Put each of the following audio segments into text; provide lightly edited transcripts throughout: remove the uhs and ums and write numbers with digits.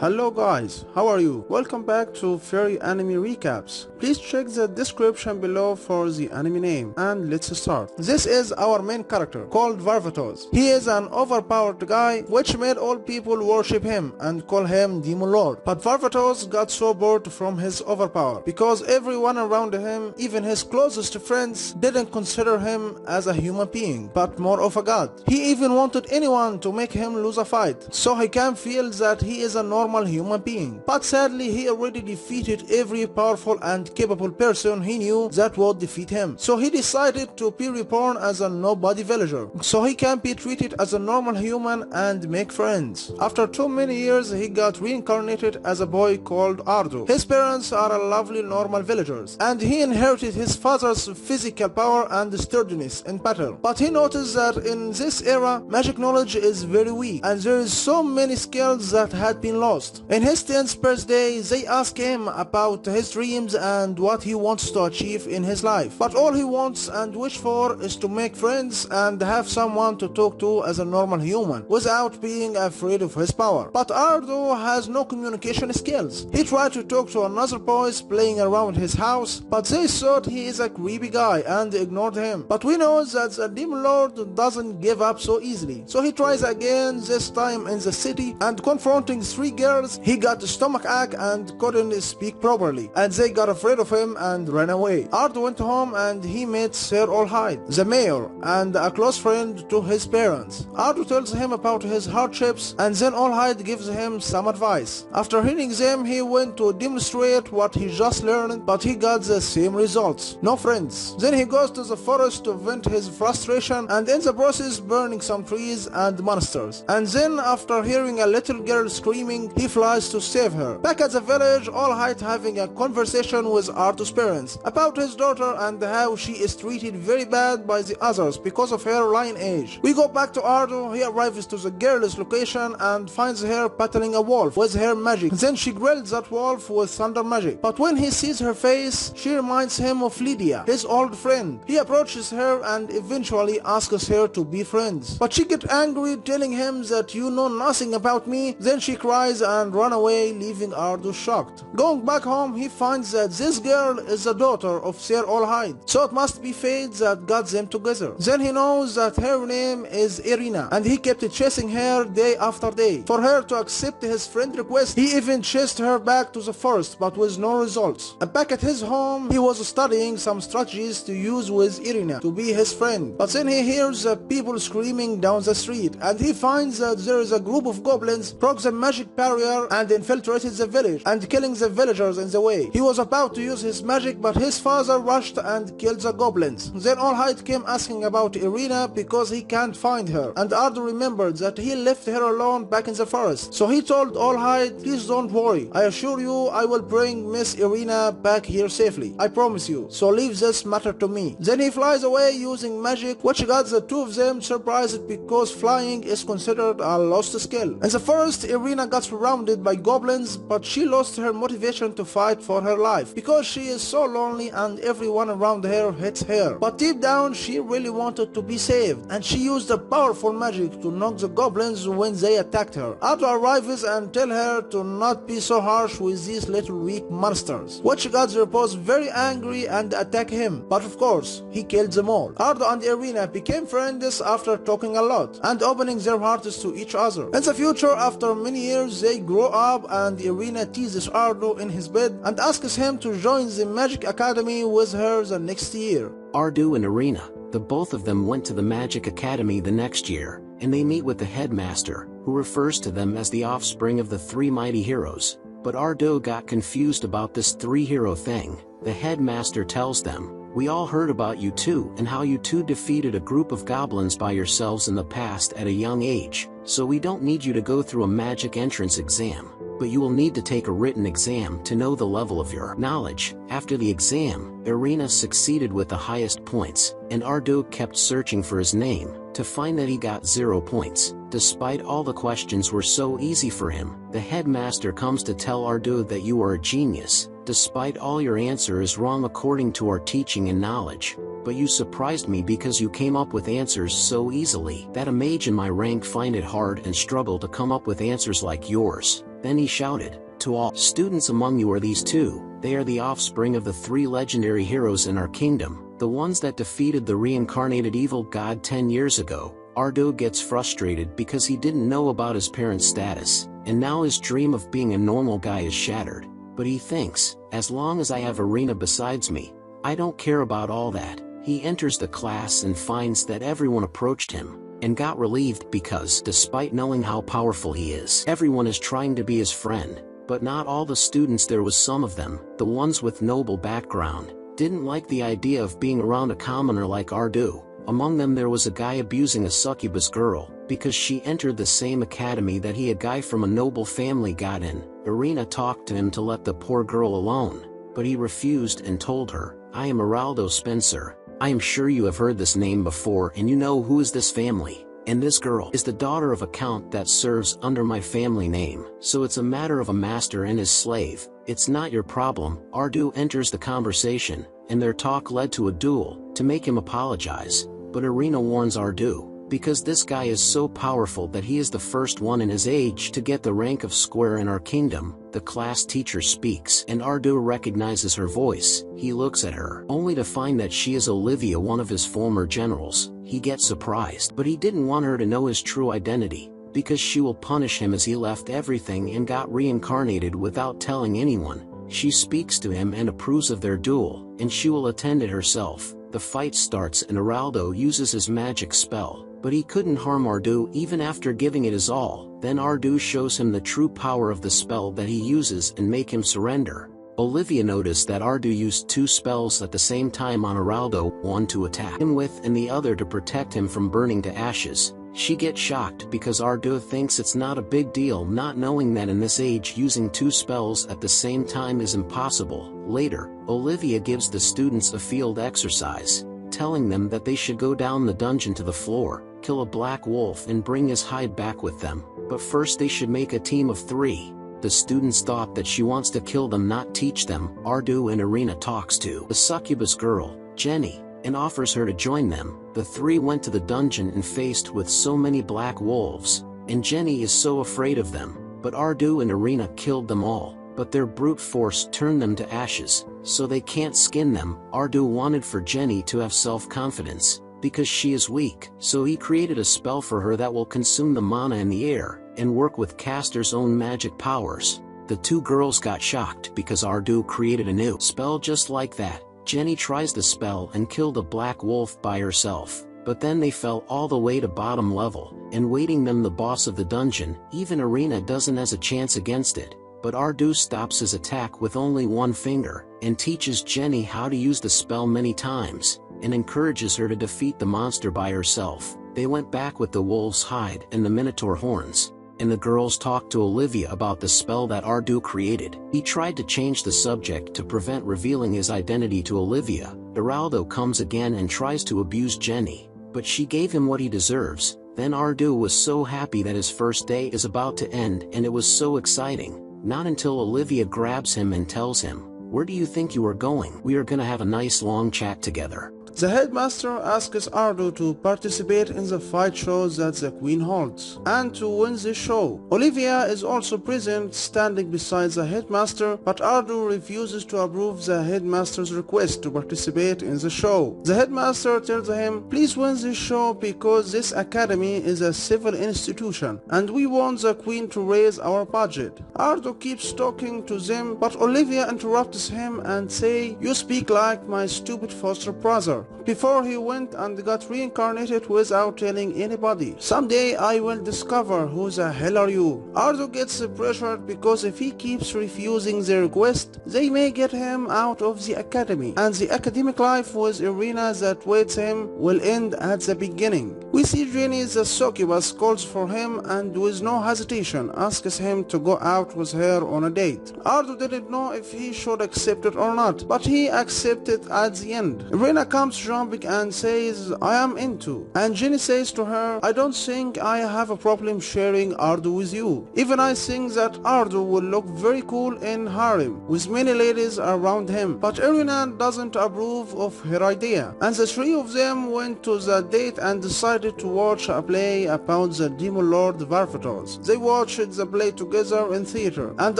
Hello guys, how are you? Welcome back to Fairy Anime Recaps. Please check the description below for the anime name and let's start. This is our main character called Varvatos. He is an overpowered guy which made all people worship him and call him Demon Lord. But Varvatos got so bored from his overpower because everyone around him, even his closest friends, didn't consider him as a human being but more of a god. He even wanted anyone to make him lose a fight so he can feel that he is a normal human being. But sadly he already defeated every powerful and capable person he knew that would defeat him. So he decided to be reborn as a nobody villager so he can be treated as a normal human and make friends. After too many years he got reincarnated as a boy called Ardo. His parents are a lovely normal villagers and he inherited his father's physical power and sturdiness in battle. But he noticed that in this era magic knowledge is very weak and there is so many skills that had been lost. In his 10th birthday, they ask him about his dreams and what he wants to achieve in his life. But all he wants and wish for is to make friends and have someone to talk to as a normal human without being afraid of his power. But Ardo has no communication skills. He tried to talk to another boys playing around his house, but they thought he is a creepy guy and ignored him. But we know that the Demon Lord doesn't give up so easily. So he tries again, this time in the city, and confronting three girls, he got a stomach ache and couldn't speak properly, and they got afraid of him and ran away. Ard went home and he met Sir Olhyde, the mayor, and a close friend to his parents. Ard tells him about his hardships and then Olhyde gives him some advice. After hearing them, he went to demonstrate what he just learned, but he got the same results. No friends. Then he goes to the forest to vent his frustration and in the process burning some trees and monsters. And then after hearing a little girl screaming, he flies to save her. Back at the village, Olhyde having a conversation with Ardo's parents about his daughter and how she is treated very bad by the others because of her lion age. We go back to Ardo. He arrives to the girl's location and finds her battling a wolf with her magic. Then she grills that wolf with thunder magic. But when he sees her face, she reminds him of Lydia, his old friend. He approaches her and eventually asks her to be friends. But she gets angry, telling him that you know nothing about me. Then she cries and run away, leaving Ardo shocked. Going back home, he finds that this girl is the daughter of Sir Olhyde, so it must be fate that got them together. Then he knows that her name is Ireena, and he kept chasing her day after day for her to accept his friend's request. He even chased her back to the forest, but with no results. And back at his home, he was studying some strategies to use with Ireena to be his friend. But then he hears people screaming down the street, and he finds that there is a group of goblins broke the magic barrier and infiltrated the village and killing the villagers in the way. He was about to use his magic, but his father rushed and killed the goblins. Then Olhyde came asking about Ireena because he can't find her, and Ardo remembered that he left her alone back in the forest. So he told Olhyde, please don't worry, I assure you I will bring Miss Ireena back here safely, I promise you, so leave this matter to me. Then he flies away using magic, which got the two of them surprised because flying is considered a lost skill. In the forest, Ireena got surrounded by goblins, but she lost her motivation to fight for her life because she is so lonely and everyone around her hates her. But deep down she really wanted to be saved, and she used a powerful magic to knock the goblins when they attacked her. Ardo arrives and tell her to not be so harsh with these little weak monsters, which got their boss very angry and attack him, but of course he killed them all. Ardo and Ireena became friends after talking a lot and opening their hearts to each other. In the future, after many years, they grow up and Ireena teases Ardo in his bed and asks him to join the Magic Academy with her the next year. Ardo and Ireena, the both of them went to the Magic Academy the next year, and they meet with the headmaster, who refers to them as the offspring of the three mighty heroes. But Ardo got confused about this three-hero thing. The headmaster tells them, we all heard about you two and how you two defeated a group of goblins by yourselves in the past at a young age, so we don't need you to go through a magic entrance exam, but you will need to take a written exam to know the level of your knowledge. After the exam, Ireena succeeded with the highest points, and Ardo kept searching for his name to find that he got 0 points. Despite all the questions were so easy for him, the headmaster comes to tell Ardo that you are a genius, despite all your answer is wrong according to our teaching and knowledge. But you surprised me because you came up with answers so easily that a mage in my rank find it hard and struggle to come up with answers like yours. Then he shouted, "To all students among you are these two. They are the offspring of the 3 legendary heroes in our kingdom, the ones that defeated the reincarnated evil god 10 years ago." Ardo gets frustrated because he didn't know about his parents' status, and now his dream of being a normal guy is shattered. But he thinks, as long as I have Ireena besides me, I don't care about all that. He enters the class and finds that everyone approached him, and got relieved because, despite knowing how powerful he is, everyone is trying to be his friend. But not all the students. There was some of them, the ones with noble background, didn't like the idea of being around a commoner like Ardo. Among them there was a guy abusing a succubus girl, because she entered the same academy that he, a guy from a noble family, got in. Ireena talked to him to let the poor girl alone, but he refused and told her, "I am Araldo Spencer. I am sure you have heard this name before and you know who is this family. And this girl is the daughter of a count that serves under my family name, so it's a matter of a master and his slave. It's not your problem." Ardo enters the conversation, and their talk led to a duel, to make him apologize. But Ireena warns Ardo, because this guy is so powerful that he is the first one in his age to get the rank of square in our kingdom. The class teacher speaks, and Ardo recognizes her voice. He looks at her, only to find that she is Olivia, one of his former generals. He gets surprised, but he didn't want her to know his true identity, because she will punish him, as he left everything and got reincarnated without telling anyone. She speaks to him and approves of their duel, and she will attend it herself. The fight starts and Araldo uses his magic spell, but he couldn't harm Ardo even after giving it his all. Then Ardo shows him the true power of the spell that he uses and make him surrender. Olivia noticed that Ardo used 2 spells at the same time on Araldo, one to attack him with and the other to protect him from burning to ashes. She gets shocked because Ardo thinks it's not a big deal, not knowing that in this age using 2 spells at the same time is impossible. Later, Olivia gives the students a field exercise, telling them that they should go down the dungeon to the floor, kill a black wolf and bring his hide back with them, but first they should make a team of 3. The students thought that she wants to kill them, not teach them. Ardo and Ireena talks to the succubus girl, Jenny, and offers her to join them. The 3 went to the dungeon and faced with so many black wolves, and Jenny is so afraid of them, but Ardo and Ireena killed them all, but their brute force turned them to ashes, so they can't skin them. Ardo wanted for Jenny to have self-confidence, because she is weak, so he created a spell for her that will consume the mana in the air, and work with caster's own magic powers. The 2 girls got shocked because Ardo created a new spell just like that. Jenny tries the spell and killed a black wolf by herself, but then they fell all the way to bottom level, and waiting them the boss of the dungeon. Even Ireena doesn't has a chance against it, but Ardo stops his attack with only 1 finger, and teaches Jenny how to use the spell many times, and encourages her to defeat the monster by herself. They went back with the wolf's hide and the minotaur horns, and the girls talked to Olivia about the spell that Ardo created. He tried to change the subject to prevent revealing his identity to Olivia. Araldo comes again and tries to abuse Jenny, but she gave him what he deserves. Then Ardo was so happy that his first day is about to end, and it was so exciting. Not until Olivia grabs him and tells him, "Where do you think you are going? We are gonna have a nice long chat together." The headmaster asks Ardo to participate in the fight shows that the queen holds, and to win the show. Olivia is also present, standing beside the headmaster, but Ardo refuses to approve the headmaster's request to participate in the show. The headmaster tells him, "Please win this show because this academy is a civil institution, and we want the queen to raise our budget." Ardo keeps talking to them, but Olivia interrupts him and say, "You speak like my stupid foster brother. Before he went and got reincarnated without telling anybody. Someday I will discover who the hell are you." Ardo gets pressured because if he keeps refusing the request, they may get him out of the academy, and the academic life with Ireena that waits him will end at the beginning. We see Jenny the succubus calls for him and with no hesitation asks him to go out with her on a date. Ardo didn't know if he should accept it or not, but he accepted at the end. Ireena comes comes jumping and says, I am into. And Jenny says to her, I don't think I have a problem sharing Ardo with you. Even I think that Ardo will look very cool in harem, with many ladies around him. But Ireena doesn't approve of her idea. And the three of them went to the date and decided to watch a play about the demon lord Varvatos. They watched the play together in theater, and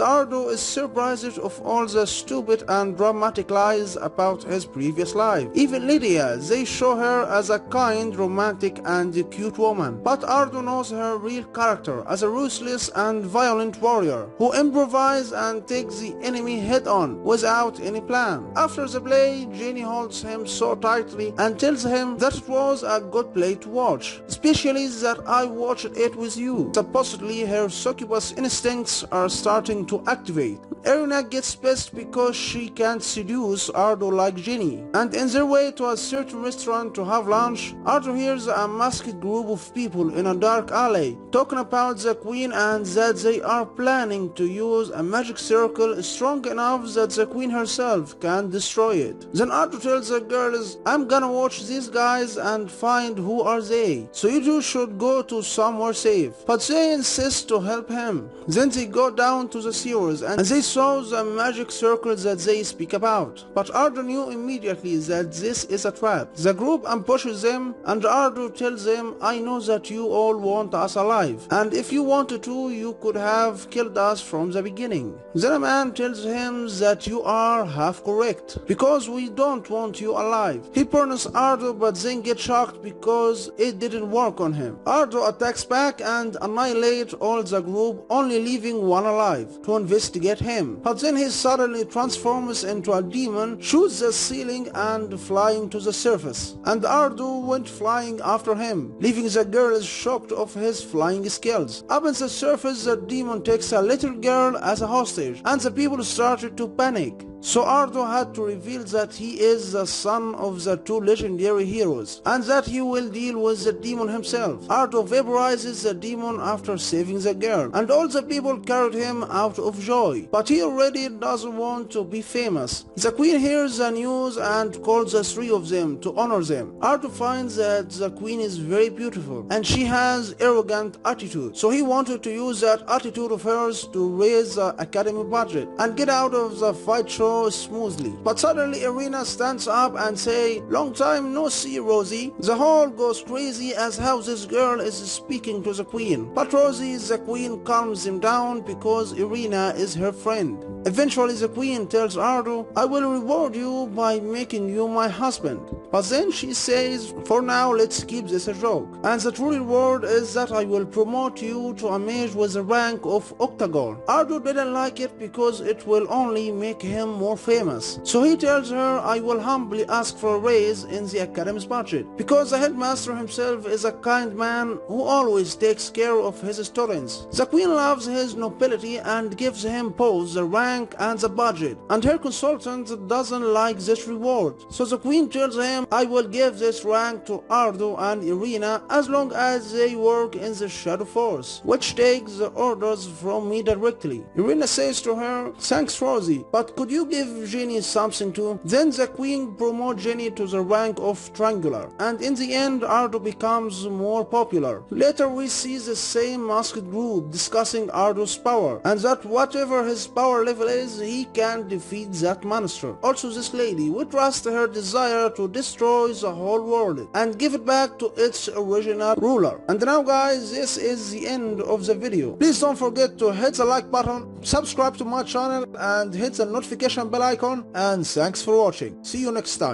Ardo is surprised of all the stupid and dramatic lies about his previous life. Even Lydia, they show her as a kind, romantic and cute woman. But Ardo knows her real character as a ruthless and violent warrior who improvises and takes the enemy head on without any plan. After the play, Jenny holds him so tightly and tells him that it was a good play to watch, especially that I watched it with you. Supposedly her succubus instincts are starting to activate. Ireena gets pissed because she can't seduce Ardo like Jenny, and in their way to a certain restaurant to have lunch, Ardo hears a masked group of people in a dark alley talking about the queen and that they are planning to use a magic circle strong enough that the queen herself can destroy it. Then Ardo tells the girls, I'm gonna watch these guys and find who are they, so you two should go to somewhere safe. But they insist to help him. Then they go down to the sewers and they saw the magic circle that they speak about. But Ardo knew immediately that this is a trap. The group ambushes them and Ardo tells them, I know that you all want us alive, and if you wanted to, you could have killed us from the beginning. Then a man tells him that you are half correct, because we don't want you alive. He burns Ardo but then gets shocked because it didn't work on him. Ardo attacks back and annihilates all the group, only leaving one alive to investigate him. But then he suddenly transforms into a demon, shoots the ceiling and flying to the surface. And Ardo went flying after him, leaving the girls shocked of his flying skills. Up on the surface, the demon takes a little girl as a hostage, and the people started to panic. So Ardo had to reveal that he is the son of the two legendary heroes, and that he will deal with the demon himself. Ardo vaporizes the demon after saving the girl, and all the people carried him out of joy. But he already doesn't want to be famous. The queen hears the news and calls the three of them to honor them. Ardo finds that the queen is very beautiful, and she has arrogant attitude. So he wanted to use that attitude of hers to raise the academy budget and get out of the fight show smoothly. But suddenly Ireena stands up and say, long time no see, Rosie. The hall goes crazy as how this girl is speaking to the queen. But Rosie, the queen, calms him down because Ireena is her friend. Eventually the queen tells Ardo, I will reward you by making you my husband. But then she says, for now let's keep this a joke. And the true reward is that I will promote you to a mage with the rank of Octagon. Ardo didn't like it because it will only make him more famous. So he tells her, I will humbly ask for a raise in the academy's budget, because the headmaster himself is a kind man who always takes care of his students. The queen loves his nobility and gives him both the rank and the budget, and her consultant doesn't like this reward. So the queen tells him, I will give this rank to Ardo and Ireena as long as they work in the Shadow Force, which takes the orders from me directly. Ireena says to her, thanks Rosie, but could you give Jenny something too? Then the queen promotes Jenny to the rank of Triangular, and in the end Ardo becomes more popular. Later we see the same masked group discussing Ardo's power, and that whatever his power level is, he can defeat that monster. Also this lady, we trust her desire to destroy the whole world and give it back to its original ruler. And now guys, this is the end of the video. Please don't forget to hit the like button, subscribe to my channel and hit the notification bell icon, and thanks for watching. See you next time.